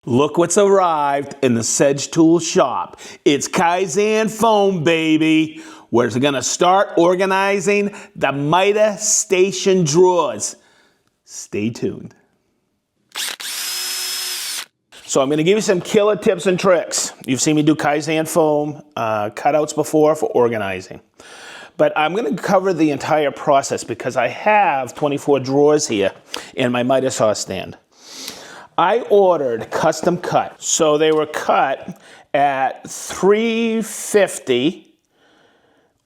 Look what's arrived in the SedgeTool shop. It's Kaizen foam, baby. We're gonna start organizing the Mitre Station drawers. Stay tuned. So I'm gonna give you some killer tips and tricks. You've seen me do Kaizen foam cutouts before for organizing. But I'm gonna cover the entire process because I have 24 drawers here in my miter saw stand. I ordered custom cut. So they were cut at 350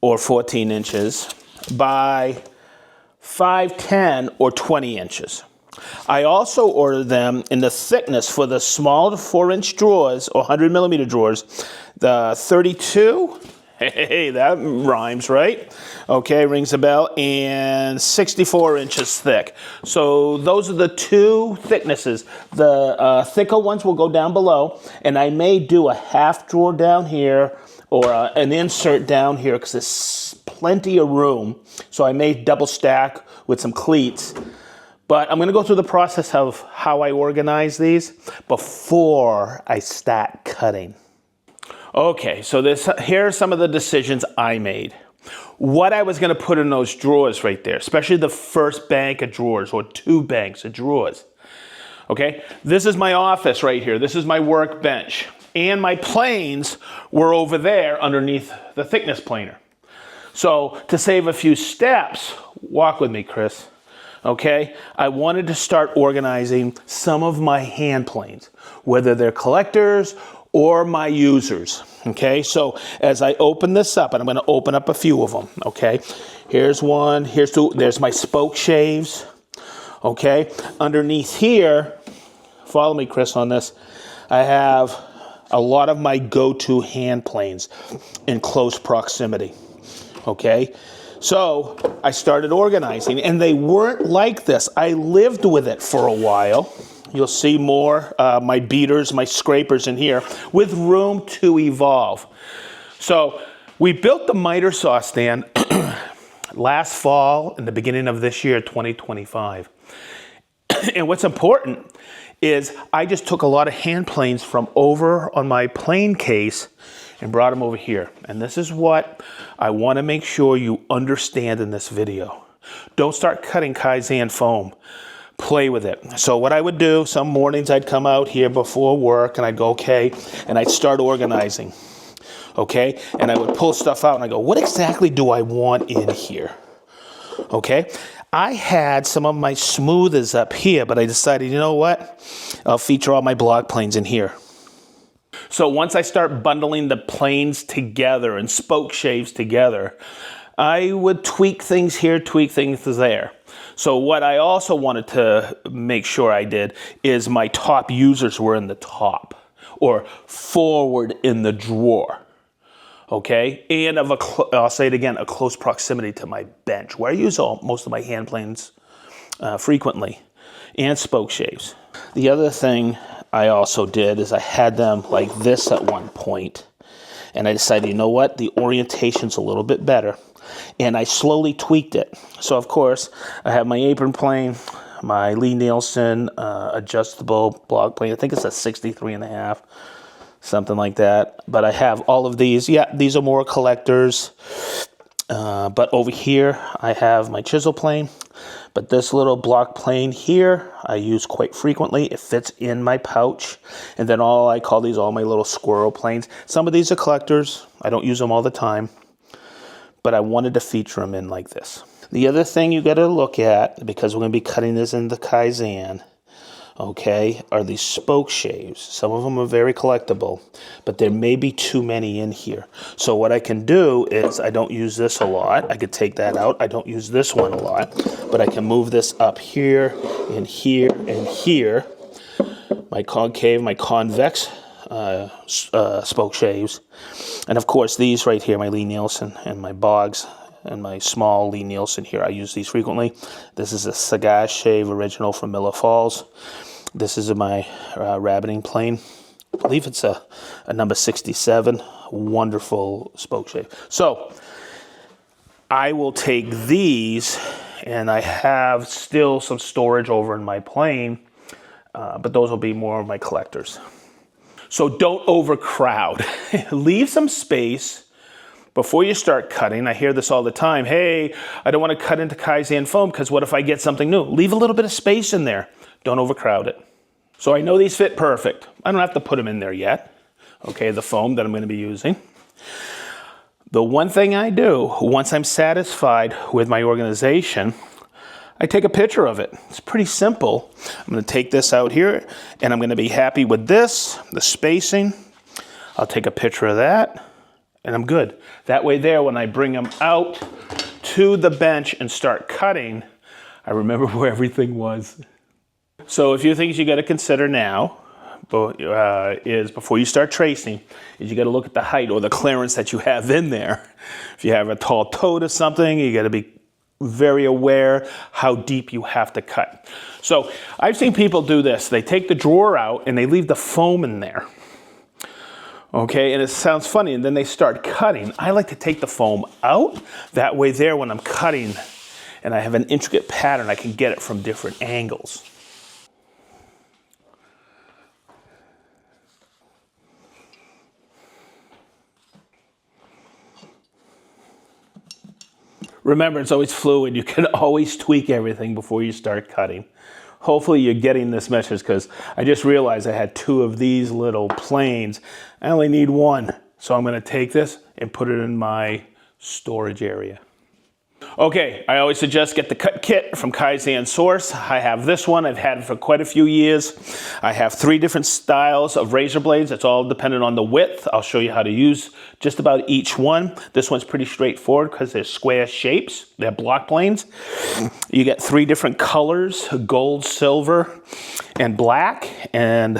or 14 inches by 510 or 20 inches. I also ordered them in the thickness for the small 4-inch drawers or 100 millimeter drawers, the 32, hey, that rhymes, right? Okay, rings a bell, and 64 inches thick. So those are the two thicknesses. The thicker ones will go down below, and I may do a half drawer down here or an insert down here because there's plenty of room. So I may double stack with some cleats. But I'm going to go through the process of how I organize these before I start cutting. Okay, so here are some of the decisions I made. What I was going to put in those drawers right there, especially the first bank of drawers or 2 banks of drawers. Okay, this is my office right here. This is my workbench. And my planes were over there underneath the thickness planer. So to save a few steps, walk with me, Chris. Okay, I wanted to start organizing some of my hand planes, whether they're collectors or my users. Okay, so as I open this up, and I'm going to open up a few of them. Okay, here's one, here's two, there's my spoke shaves. Okay, underneath here, follow me, Chris, on this, I have a lot of my go-to hand planes in close proximity. Okay, so I started organizing, and they weren't like this. I lived with it for a while. You'll see more, my beaters, my scrapers in here, with room to evolve. So we built the miter saw stand last fall and the beginning of this year, 2025. And what's important is I just took a lot of hand planes from over on my plane case and brought them over here. And this is what I want to make sure you understand in this video. Don't start cutting Kaizen foam. Play with it. So what I would do, some mornings I'd come out here before work and I'd go, okay, and I'd start organizing. Okay, and I would pull stuff out and I go, what exactly do I want in here? Okay, I had some of my smoothers up here, but I decided, you know what? I'll feature all my block planes in here. So once I start bundling the planes together and spoke shaves together, I would tweak things here, tweak things there. So what I also wanted to make sure I did is my top users were in the top or forward in the drawer. Okay, and I'll say it again, a close proximity to my bench where I use most of my hand planes frequently, and spoke shaves. The other thing I also did is I had them like this at one point, and I decided, you know what, the orientation's a little bit better, and I slowly tweaked it. So of course, I have my apron plane, my Lee Nielsen adjustable block plane. I think it's a 63.5. Something like that. But I have all of these. Yeah, these are more collectors. But over here, I have my chisel plane. But this little block plane here, I use quite frequently. It fits in my pouch. And then I call these all my little squirrel planes. Some of these are collectors. I don't use them all the time. But I wanted to feature them in like this. The other thing you got to look at, because we're going to be cutting this in the Kaizen, okay, are these spoke shaves. Some of them are very collectible, but there may be too many in here. So what I can do is, I don't use this a lot. I could take that out. I don't use this one a lot, but I can move this up here and here and here. My concave, my convex spoke shaves. And of course these right here, my Lee Nielsen and my Boggs and my small Lee Nielsen here. I use these frequently. This is a cigar shave original from Miller Falls. This is my rabbiting plane. I believe it's a number 67. Wonderful spoke shave. So I will take these, and I have still some storage over in my plane but those will be more of my collectors. So don't overcrowd. Leave some space before you start cutting. I hear this all the time. Hey, I don't want to cut into Kaizen foam because what if I get something new? Leave a little bit of space in there. Don't overcrowd it. So I know these fit perfect. I don't have to put them in there yet. Okay, the foam that I'm going to be using. The one thing I do, once I'm satisfied with my organization, I take a picture of it. It's pretty simple. I'm going to take this out here, and I'm going to be happy with this, the spacing. I'll take a picture of that, and I'm good. That way there, when I bring them out to the bench and start cutting, I remember where everything was. So a few things you got to consider now is before you start tracing, is you got to look at the height or the clearance that you have in there. If you have a tall toe to something, you got to be very aware how deep you have to cut. So I've seen people do this. They take the drawer out and they leave the foam in there. Okay, and it sounds funny, and then they start cutting. I like to take the foam out. That way there, when I'm cutting and I have an intricate pattern, I can get it from different angles. Remember, it's always fluid. You can always tweak everything before you start cutting. Hopefully you're getting this message, because I just realized I had 2 of these little planes. I only need 1. So I'm going to take this and put it in my storage area. Okay, I always suggest get the cut kit from Kaizen Source. I have this one. I've had it for quite a few years. I have 3 different styles of razor blades. It's all dependent on the width. I'll show you how to use just about each one. This one's pretty straightforward because they're square shapes. They're block planes. You get 3 different colors: gold, silver, and black. And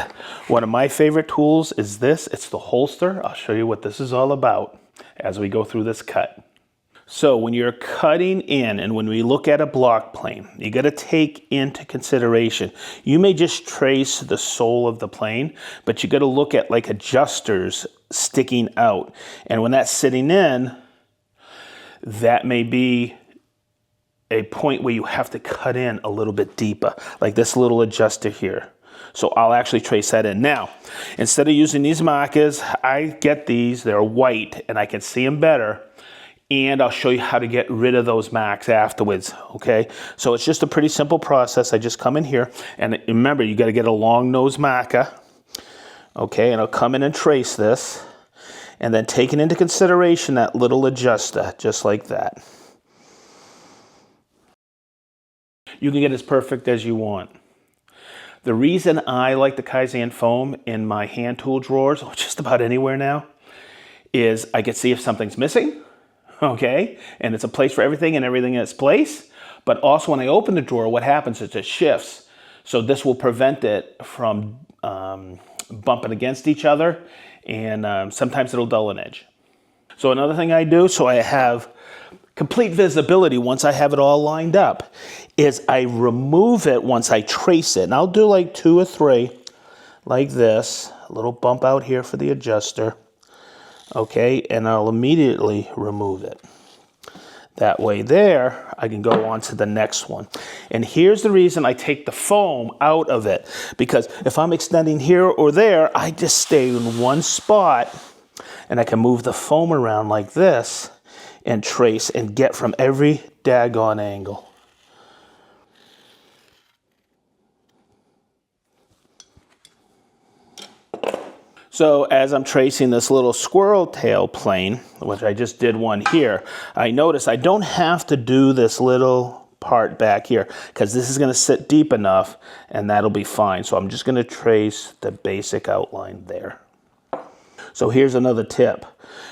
one of my favorite tools is this. It's the holster. I'll show you what this is all about as we go through this cut. So when you're cutting in, and when we look at a block plane, you got to take into consideration, you may just trace the sole of the plane, but you got to look at like adjusters sticking out. And when that's sitting in, that may be a point where you have to cut in a little bit deeper, like this little adjuster here. So I'll actually trace that in. Now, instead of using these markers, I get these, they're white, and I can see them better. And I'll show you how to get rid of those marks afterwards, okay? So it's just a pretty simple process. I just come in here, and remember, you gotta get a long nose marker, okay? And I'll come in and trace this, and then taking into consideration that little adjuster, just like that. You can get as perfect as you want. The reason I like the Kaizen foam in my hand tool drawers, or just about anywhere now, is I can see if something's missing. Okay, and it's a place for everything and everything in its place. But also when I open the drawer, what happens is it shifts. So this will prevent it from bumping against each other, and sometimes it'll dull an edge. So another thing I do, so I have complete visibility once I have it all lined up, is I remove it once I trace it. And I'll do like 2 or 3 like this, a little bump out here for the adjuster. Okay, and I'll immediately remove it. That way there, I can go on to the next one. And here's the reason I take the foam out of it, because if I'm extending here or there, I just stay in one spot, and I can move the foam around like this and trace and get from every daggone angle. So as I'm tracing this little squirrel tail plane, which I just did one here, I notice I don't have to do this little part back here, because this is going to sit deep enough and that'll be fine. So I'm just going to trace the basic outline there. So here's another tip.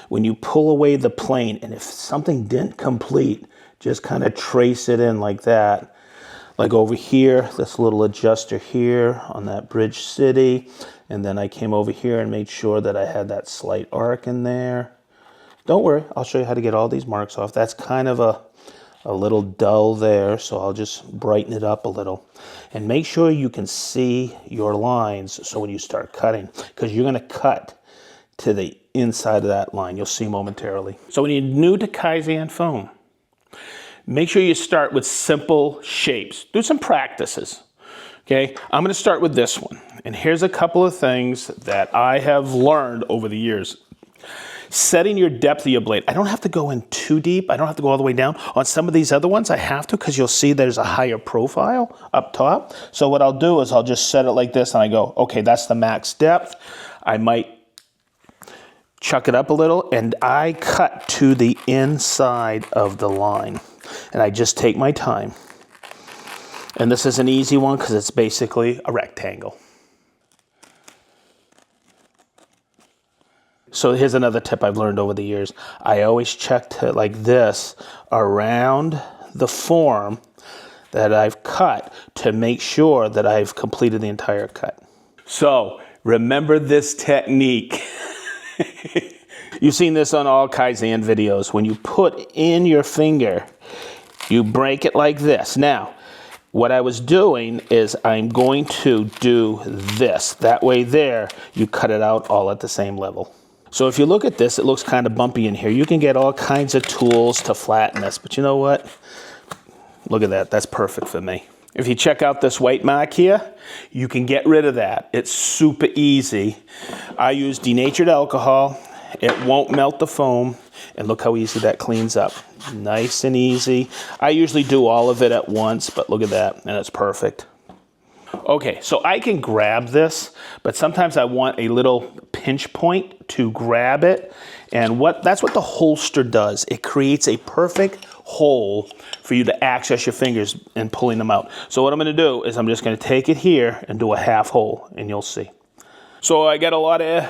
When you pull away the plane, and if something didn't complete, just kind of trace it in like that. Like over here, this little adjuster here on that bridge city. And then I came over here and made sure that I had that slight arc in there. Don't worry, I'll show you how to get all these marks off. That's kind of a little dull there, so I'll just brighten it up a little. And make sure you can see your lines so when you start cutting, because you're gonna cut to the inside of that line. You'll see momentarily. So when you're new to Kaizen foam, make sure you start with simple shapes. Do some practices. Okay, I'm gonna start with this one. And here's a couple of things that I have learned over the years. Setting your depth of your blade. I don't have to go in too deep. I don't have to go all the way down. On some of these other ones, I have to, because you'll see there's a higher profile up top. So what I'll do is I'll just set it like this and I go, okay, that's the max depth. I might chuck it up a little and I cut to the inside of the line. And I just take my time. And this is an easy one because it's basically a rectangle. So here's another tip I've learned over the years. I always check to like this around the form that I've cut to make sure that I've completed the entire cut. So remember this technique. You've seen this on all Kaizen videos. When you put in your finger, you break it like this. Now, what I was doing is I'm going to do this. That way there, you cut it out all at the same level. So if you look at this, it looks kind of bumpy in here. You can get all kinds of tools to flatten this, but you know what? Look at that, that's perfect for me. If you check out this white mark here, you can get rid of that. It's super easy. I use denatured alcohol. It won't melt the foam, and look how easy that cleans up. Nice and easy. I usually do all of it at once, but look at that, and it's perfect. Okay, so I can grab this, but sometimes I want a little pinch point to grab it, and that's what the holster does. It creates a perfect hole for you to access your fingers and pulling them out. So what I'm gonna do is I'm just gonna take it here and do a half hole, and you'll see. So I got a lot of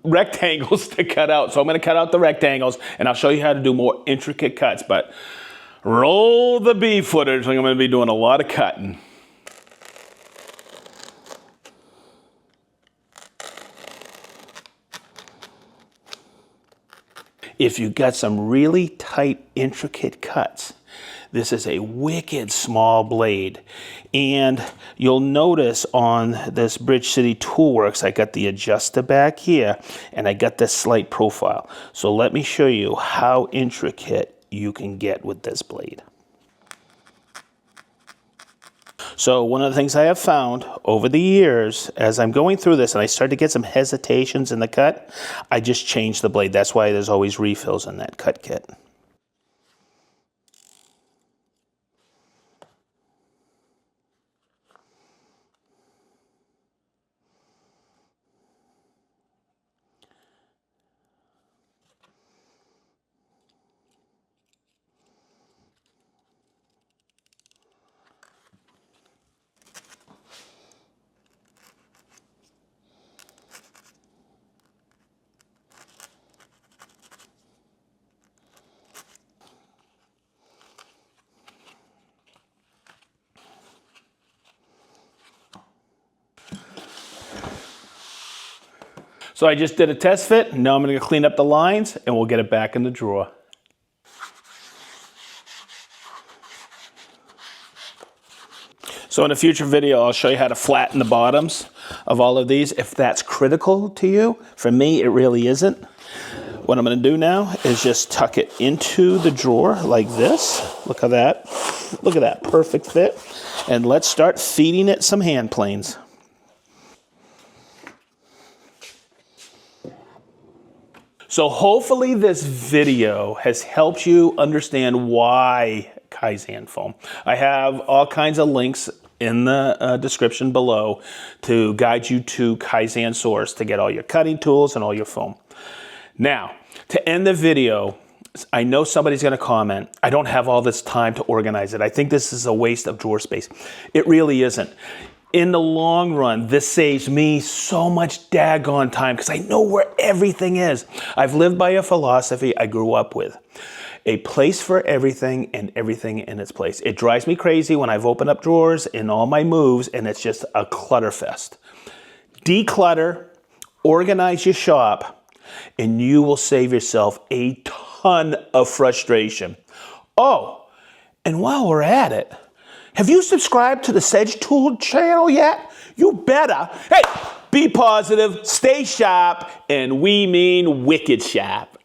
rectangles to cut out, so I'm gonna cut out the rectangles, and I'll show you how to do more intricate cuts, but roll the B footage, I'm gonna be doing a lot of cutting. If you got some really tight, intricate cuts, this is a wicked small blade. And you'll notice on this Bridge City Toolworks, I got the adjuster back here, and I got this slight profile. So let me show you how intricate you can get with this blade. So one of the things I have found over the years, as I'm going through this and I start to get some hesitations in the cut, I just change the blade. That's why there's always refills in that cut kit. So I just did a test fit. Now I'm going to clean up the lines and we'll get it back in the drawer. So in a future video, I'll show you how to flatten the bottoms of all of these if that's critical to you. For me, it really isn't. What I'm going to do now is just tuck it into the drawer like this. Look at that. Look at that perfect fit. And let's start feeding it some hand planes. So hopefully this video has helped you understand why Kaizen foam. I have all kinds of links in the description below to guide you to Kaizen source to get all your cutting tools and all your foam. Now, to end the video, I know somebody's going to comment, I don't have all this time to organize it. I think this is a waste of drawer space. It really isn't. In the long run, this saves me so much daggone time because I know where everything is. I've lived by a philosophy I grew up with. A place for everything and everything in its place. It drives me crazy when I've opened up drawers in all my moves and it's just a clutter fest. Declutter, organize your shop, and you will save yourself a ton of frustration. Oh, and while we're at it, have you subscribed to the SedgeTool channel yet? You better. Hey, be positive, stay sharp, and we mean wicked sharp.